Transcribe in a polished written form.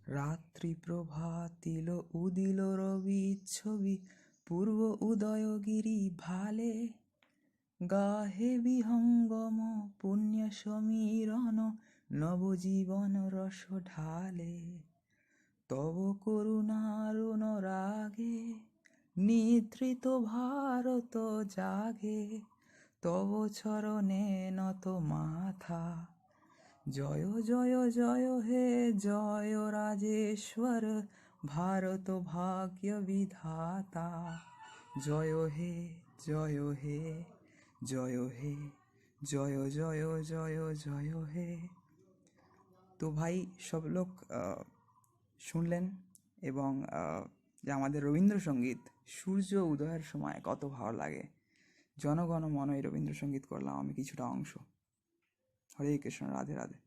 রাত্রি প্রভাতিল উদিল রবি ছবি পূর্ব উদয়গিরি ভালে, গাহে বিহঙ্গম পুণ্য সমীরণ নবজীবন রস ঢালে। তব করুণারুণ রাগে নিদ্রিত ভারত জাগে, তব চরণে নত মাথা। জয় জয় জয় হে জয় রাজেশ্বর ভারত ভাগ্য বিধাতা। জয় হে জয় হে জয় হে জয় জয় জয় জয় হে। তো ভাই সব লোক শুনলেন, এবং যে আমাদের রবীন্দ্রসঙ্গীত সূর্য উদয়ের সময় কত ভালো লাগে। জনগণ মন এই রবীন্দ্রসঙ্গীত করলাম আমি কিছুটা অংশ। হরে কৃষ্ণ, রাধে রাধে।